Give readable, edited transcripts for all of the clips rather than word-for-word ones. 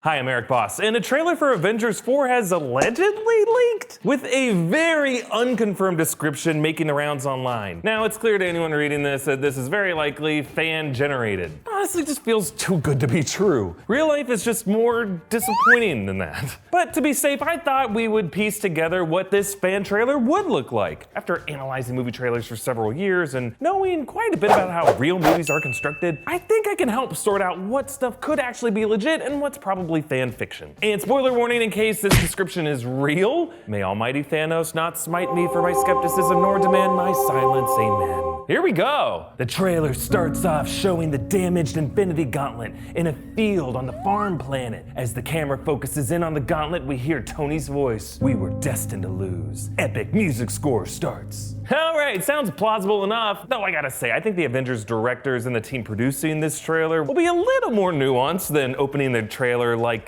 Hi, I'm Erik Voss, and a trailer for Avengers 4 has allegedly leaked with a very unconfirmed description making the rounds online. Now, it's clear to anyone reading this that this is very likely fan-generated. Honestly, just feels too good to be true. Real life is just more disappointing than that. But to be safe, I thought we would piece together what this fan trailer would look like. After analyzing movie trailers for several years and knowing quite a bit about how real movies are constructed, I think I can help sort out what stuff could actually be legit and what's probably fan fiction. And spoiler warning in case this description is real, may almighty Thanos not smite me for my skepticism nor demand my silence, amen. Here we go! The trailer starts off showing the damaged Infinity Gauntlet in a field on the farm planet. As the camera focuses in on the gauntlet, we hear Tony's voice. We were destined to lose. Epic music score starts. Alright, sounds plausible enough, though I gotta say, I think the Avengers directors and the team producing this trailer will be a little more nuanced than opening the trailer like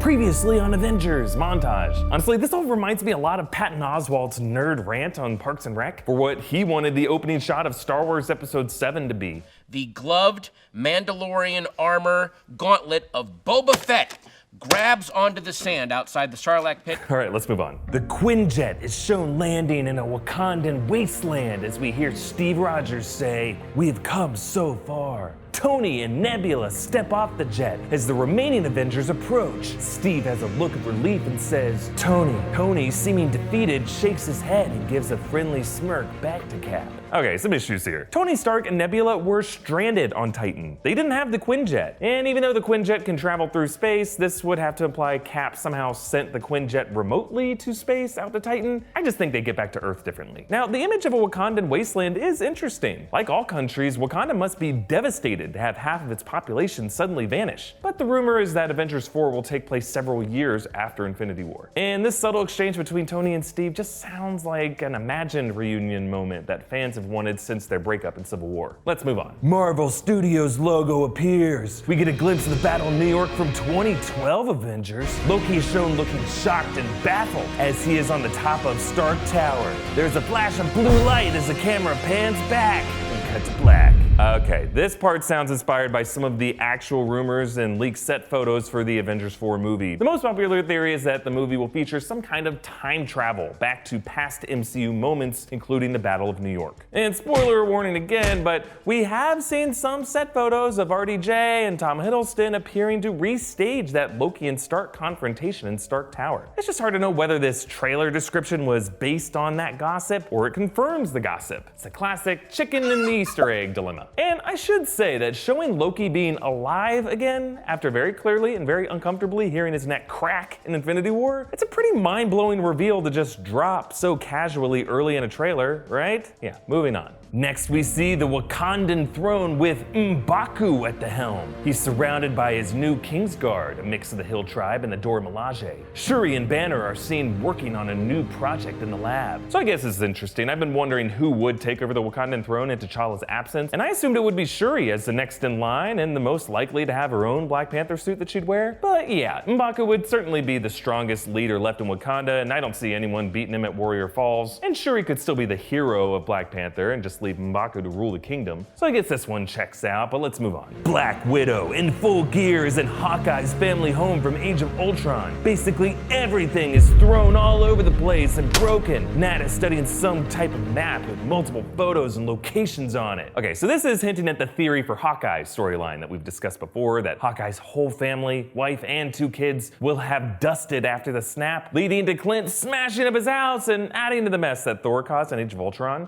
previously on Avengers montage. Honestly, this all reminds me a lot of Patton Oswalt's nerd rant on Parks and Rec for what he wanted the opening shot of Star Wars Episode 7 to be. The gloved Mandalorian armor gauntlet of Boba Fett grabs onto the sand outside the Sarlacc pit. All right, let's move on. The Quinjet is shown landing in a Wakandan wasteland as we hear Steve Rogers say, "We've come so far." Tony and Nebula step off the jet as the remaining Avengers approach. Steve has a look of relief and says, "Tony." Tony, seeming defeated, shakes his head and gives a friendly smirk back to Cap. Okay, some issues here. Tony Stark and Nebula were stranded on Titan. They didn't have the Quinjet. And even though the Quinjet can travel through space, this would have to imply Cap somehow sent the Quinjet remotely to space out to Titan. I just think they get back to Earth differently. Now, the image of a Wakandan wasteland is interesting. Like all countries, Wakanda must be devastated to have half of its population suddenly vanish. But the rumor is that Avengers 4 will take place several years after Infinity War. And this subtle exchange between Tony and Steve just sounds like an imagined reunion moment that fans have wanted since their breakup in Civil War. Let's move on. Marvel Studios logo appears. We get a glimpse of the battle in New York from 2012 Avengers. Loki is shown looking shocked and baffled as he is on the top of Stark Tower. There's a flash of blue light as the camera pans back and cut to black. Okay, this part sounds inspired by some of the actual rumors and leaked set photos for the Avengers 4 movie. The most popular theory is that the movie will feature some kind of time travel back to past MCU moments, including the Battle of New York. And spoiler warning again, but we have seen some set photos of RDJ and Tom Hiddleston appearing to restage that Loki and Stark confrontation in Stark Tower. It's just hard to know whether this trailer description was based on that gossip or it confirms the gossip. It's a classic chicken and the Easter egg dilemma. And I should say that showing Loki being alive again, after very clearly and very uncomfortably hearing his neck crack in Infinity War, it's a pretty mind-blowing reveal to just drop so casually early in a trailer, right? Yeah, moving on. Next we see the Wakandan throne with M'Baku at the helm. He's surrounded by his new Kingsguard, a mix of the Hill Tribe and the Dora Milaje. Shuri and Banner are seen working on a new project in the lab. So I guess this is interesting. I've been wondering who would take over the Wakandan throne in T'Challa's absence, and I assumed it would be Shuri as the next in line and the most likely to have her own Black Panther suit that she'd wear. But yeah, M'Baku would certainly be the strongest leader left in Wakanda, and I don't see anyone beating him at Warrior Falls. And Shuri could still be the hero of Black Panther and just leave M'Baku to rule the kingdom. So I guess this one checks out, but let's move on. Black Widow in full gear is in Hawkeye's family home from Age of Ultron. Basically everything is thrown all over the place and broken. Nat is studying some type of map with multiple photos and locations on it. Okay, so this is hinting at the theory for Hawkeye's storyline that we've discussed before, that Hawkeye's whole family, wife and 2 kids, will have dusted after the snap, leading to Clint smashing up his house and adding to the mess that Thor caused in Age of Ultron.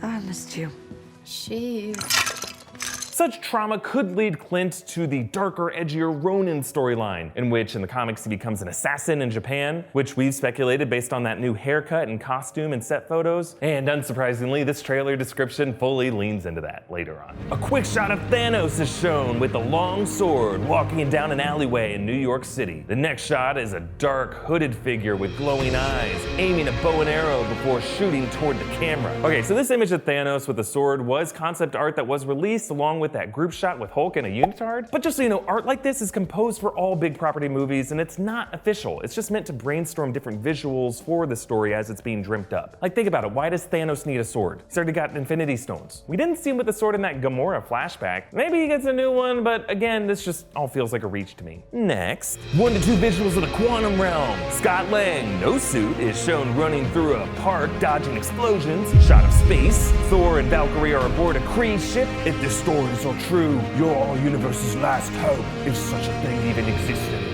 I missed you. Jeez. Such trauma could lead Clint to the darker, edgier Ronin storyline, in which in the comics he becomes an assassin in Japan, which we've speculated based on that new haircut and costume and set photos. And unsurprisingly, this trailer description fully leans into that later on. A quick shot of Thanos is shown with a long sword walking down an alleyway in New York City. The next shot is a dark, hooded figure with glowing eyes, aiming a bow and arrow before shooting toward the camera. Okay, so this image of Thanos with a sword was concept art that was released along with with that group shot with Hulk and a unitard. But just so you know, art like this is composed for all big property movies, and it's not official. It's just meant to brainstorm different visuals for the story as it's being dreamt up. Like, think about it, why does Thanos need a sword? He's already got Infinity Stones. We didn't see him with the sword in that Gamora flashback. Maybe he gets a new one, but again, this just all feels like a reach to me. Next, 1 to 2 visuals of the quantum realm. Scott Lang, no suit, is shown running through a park, dodging explosions. Shot of space. Thor and Valkyrie are aboard a Kree ship. If the stories are true, you're our universe's last hope, if such a thing even existed.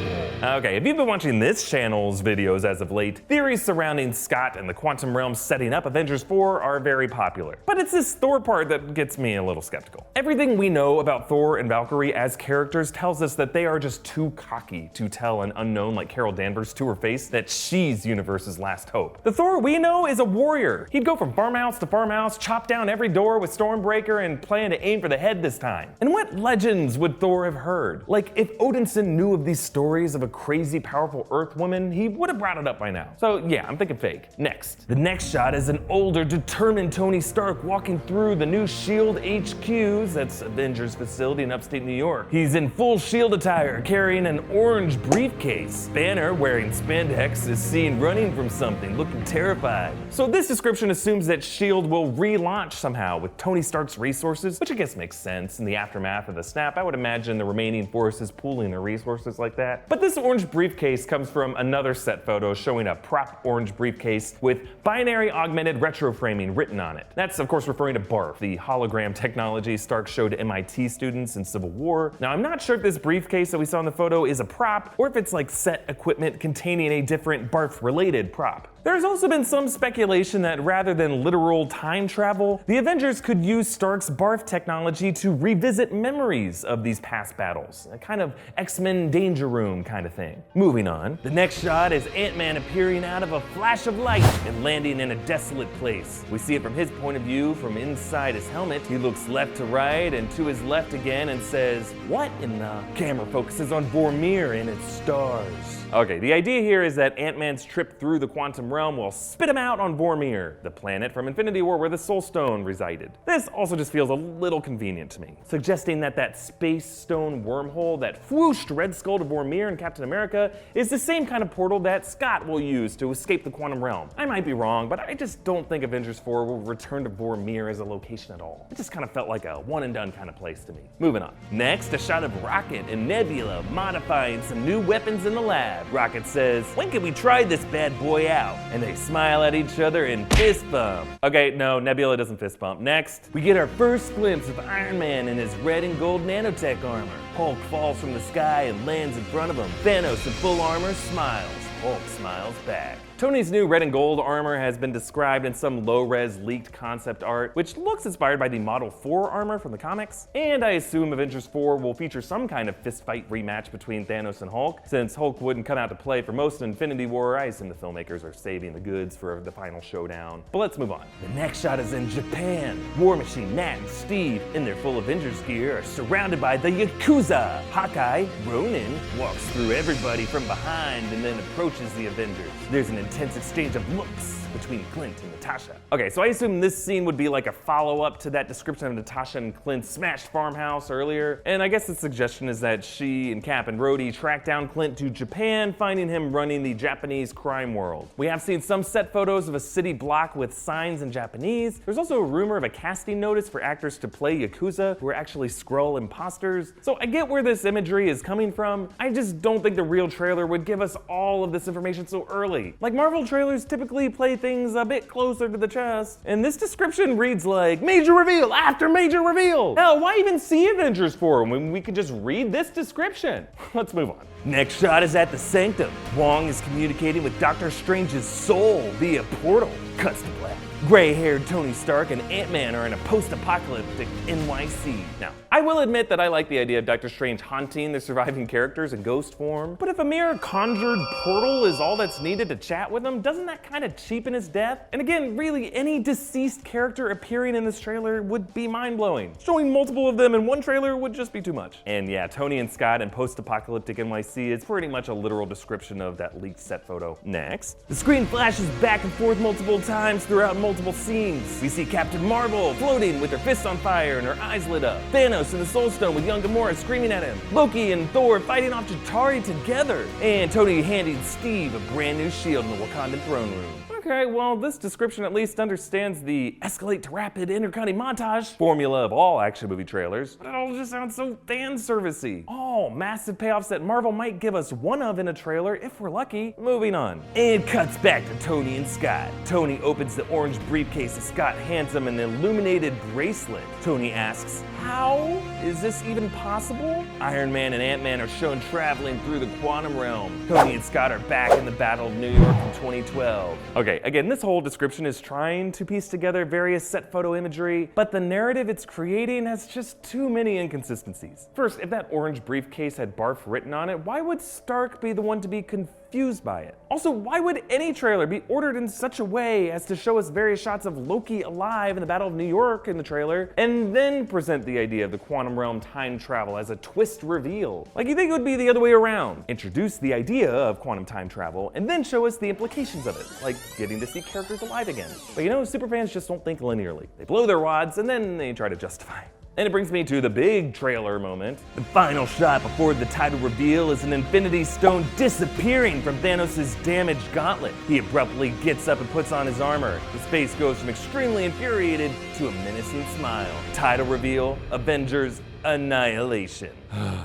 Okay, if you've been watching this channel's videos as of late, theories surrounding Scott and the quantum realm setting up Avengers 4 are very popular. But it's this Thor part that gets me a little skeptical. Everything we know about Thor and Valkyrie as characters tells us that they are just too cocky to tell an unknown like Carol Danvers to her face that she's universe's last hope. The Thor we know is a warrior. He'd go from farmhouse to farmhouse, chop down every door with Stormbreaker, and plan to aim for the head this time. And what legends would Thor have heard? Like, if Odinson knew of these stories of a crazy powerful Earth woman, he would have brought it up by now. So yeah, I'm thinking fake. Next. The next shot is an older, determined Tony Stark walking through the new S.H.I.E.L.D. HQs, that's Avengers facility in upstate New York. He's in full S.H.I.E.L.D. attire, carrying an orange briefcase. Banner, wearing spandex, is seen running from something, looking terrified. So this description assumes that S.H.I.E.L.D. will relaunch somehow with Tony Stark's resources, which I guess makes sense. In the aftermath of the snap, I would imagine the remaining forces pooling their resources like that. But this orange briefcase comes from another set photo showing a prop orange briefcase with binary augmented retro framing written on it. That's of course referring to BARF, the hologram technology Stark showed to MIT students in Civil War. Now I'm not sure if this briefcase that we saw in the photo is a prop or if it's like set equipment containing a different BARF related prop. There's also been some speculation that rather than literal time travel, the Avengers could use Stark's BARF technology to revisit memories of these past battles, a kind of X-Men Danger Room kind of thing. Moving on, the next shot is Ant-Man appearing out of a flash of light and landing in a desolate place. We see it from his point of view from inside his helmet. He looks left to right and to his left again and says, "What in the?" Camera focuses on Vormir and its stars. Okay, the idea here is that Ant-Man's trip through the quantum realm will spit him out on Vormir, the planet from Infinity War where the Soul Stone resided. This also just feels a little convenient to me, suggesting that that space stone wormhole that whooshed Red Skull to Vormir in Captain America is the same kind of portal that Scott will use to escape the quantum realm. I might be wrong, but I just don't think Avengers 4 will return to Vormir as a location at all. It just kind of felt like a one and done kind of place to me. Moving on. Next, a shot of Rocket and Nebula modifying some new weapons in the lab. Rocket says, "When can we try this bad boy out?" And they smile at each other and fist bump. Okay, no, Nebula doesn't fist bump. Next, we get our first glimpse of Iron Man in his red and gold nanotech armor. Hulk falls from the sky and lands in front of him. Thanos in full armor smiles. Hulk smiles back. Tony's new red and gold armor has been described in some low-res leaked concept art, which looks inspired by the Model 4 armor from the comics. And I assume Avengers 4 will feature some kind of fistfight rematch between Thanos and Hulk. Since Hulk wouldn't come out to play for most of Infinity War, I assume the filmmakers are saving the goods for the final showdown. But let's move on. The next shot is in Japan. War Machine, Nat, and Steve, in their full Avengers gear, are surrounded by the Yakuza. Hawkeye, Ronin, walks through everybody from behind and then approaches the Avengers. There's an intense exchange of looks between Clint and Natasha. Okay, so I assume this scene would be like a follow-up to that description of Natasha and Clint's smashed farmhouse earlier. And I guess the suggestion is that she and Cap and Rhodey track down Clint to Japan, finding him running the Japanese crime world. We have seen some set photos of a city block with signs in Japanese. There's also a rumor of a casting notice for actors to play Yakuza who are actually Skrull imposters. So I get where this imagery is coming from. I just don't think the real trailer would give us all of this information so early. Like, Marvel trailers typically play things a bit closer to the chest, and this description reads like major reveal after major reveal. Hell, why even see Avengers 4 when we could just read this description? Let's move on. Next shot is at the Sanctum. Wong is communicating with Doctor Strange's soul via portal. Cuts to black. Gray-haired Tony Stark and Ant-Man are in a post-apocalyptic NYC. Now, I will admit that I like the idea of Doctor Strange haunting the surviving characters in ghost form, but if a mere conjured portal is all that's needed to chat with him, doesn't that kind of cheapen his death? And again, really, any deceased character appearing in this trailer would be mind-blowing. Showing multiple of them in one trailer would just be too much. And yeah, Tony and Scott in post-apocalyptic NYC see is pretty much a literal description of that leaked set photo. Next, the screen flashes back and forth multiple times throughout multiple scenes. We see Captain Marvel floating with her fists on fire and her eyes lit up. Thanos in the Soul Stone with young Gamora screaming at him. Loki and Thor fighting off Chitauri together. And Tony handing Steve a brand new shield in the Wakandan throne room. Okay, well, this description at least understands the escalate to rapid intercutting montage formula of all action movie trailers, but it all just sounds so fan servicey. All massive payoffs that Marvel might give us one of in a trailer if we're lucky. Moving on. And cuts back to Tony and Scott. Tony opens the orange briefcase as Scott hands him an illuminated bracelet. Tony asks, how is this even possible? Iron Man and Ant-Man are shown traveling through the quantum realm. Tony and Scott are back in the Battle of New York in 2012. Okay, again, this whole description is trying to piece together various set photo imagery, but the narrative it's creating has just too many inconsistencies. First, if that orange briefcase had BARF written on it, why would Stark be the one to be confused by it? Also, why would any trailer be ordered in such a way as to show us various shots of Loki alive in the Battle of New York in the trailer, and then present the idea of the quantum realm time travel as a twist reveal? Like, you think it would be the other way around. Introduce the idea of quantum time travel, and then show us the implications of it, like getting to see characters alive again. But you know, superfans just don't think linearly. They blow their wads, and then they try to justify it. And it brings me to the big trailer moment. The final shot before the title reveal is an Infinity Stone disappearing from Thanos' damaged gauntlet. He abruptly gets up and puts on his armor. His face goes from extremely infuriated to a menacing smile. Title reveal, Avengers Annihilation.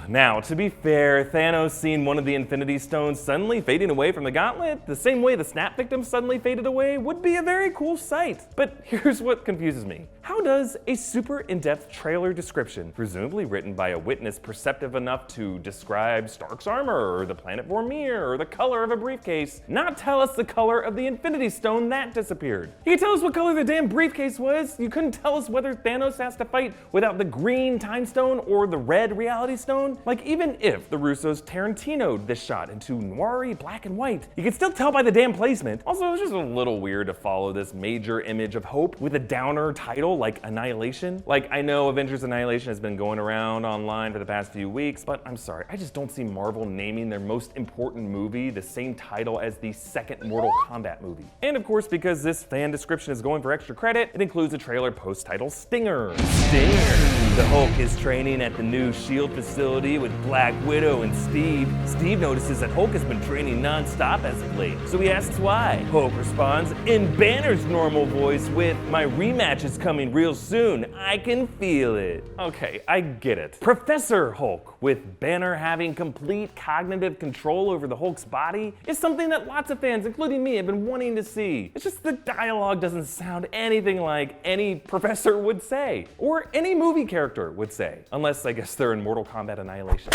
Now, to be fair, Thanos seeing one of the Infinity Stones suddenly fading away from the gauntlet, the same way the snap victim suddenly faded away, would be a very cool sight. But here's what confuses me. How does a super in-depth trailer description, presumably written by a witness perceptive enough to describe Stark's armor, or the planet Vormir, or the color of a briefcase, not tell us the color of the Infinity Stone that disappeared? You could tell us what color the damn briefcase was. You couldn't tell us whether Thanos has to fight without the green time stone or the red reality stone. Like, even if the Russos Tarantino'd this shot into noiry black and white, you can still tell by the damn placement. Also, it's just a little weird to follow this major image of hope with a downer title like Annihilation. Like, I know Avengers Annihilation has been going around online for the past few weeks, but I'm sorry, I just don't see Marvel naming their most important movie the same title as the second Mortal Kombat movie. And of course, because this fan description is going for extra credit, it includes a trailer post-title stinger. The Hulk is training at the new S.H.I.E.L.D. facility with Black Widow and Steve. Steve notices that Hulk has been training non-stop as of late, so he asks why. Hulk responds in Banner's normal voice with, "My rematch is coming real soon. I can feel it." Okay, I get it. Professor Hulk, with Banner having complete cognitive control over the Hulk's body, is something that lots of fans, including me, have been wanting to see. It's just the dialogue doesn't sound anything like any professor would say, or any movie character would say, unless I guess they're in Mortal Kombat Annihilation.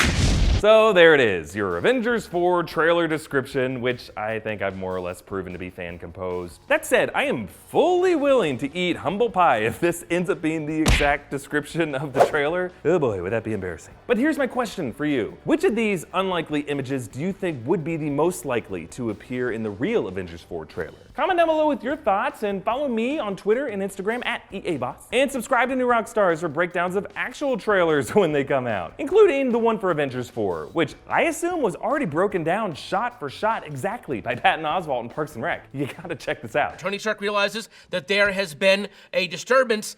So there it is, your Avengers 4 trailer description, which I think I've more or less proven to be fan composed. That said, I am fully willing to eat humble pie if this ends up being the exact description of the trailer. Oh boy, would that be embarrassing. But here's my question for you. Which of these unlikely images do you think would be the most likely to appear in the real Avengers 4 trailer? Comment down below with your thoughts, and follow me on Twitter and Instagram at Erik Voss. And subscribe to New Rockstars for breakdowns of actual trailers when they come out, including the one for Avengers 4, which I assume was already broken down shot for shot exactly by Patton Oswalt in Parks and Rec. You gotta check this out. Tony Stark realizes that there has been a disturbance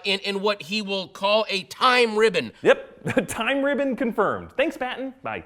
in what he will call a time ribbon. Yep, time ribbon confirmed. Thanks, Patton. Bye.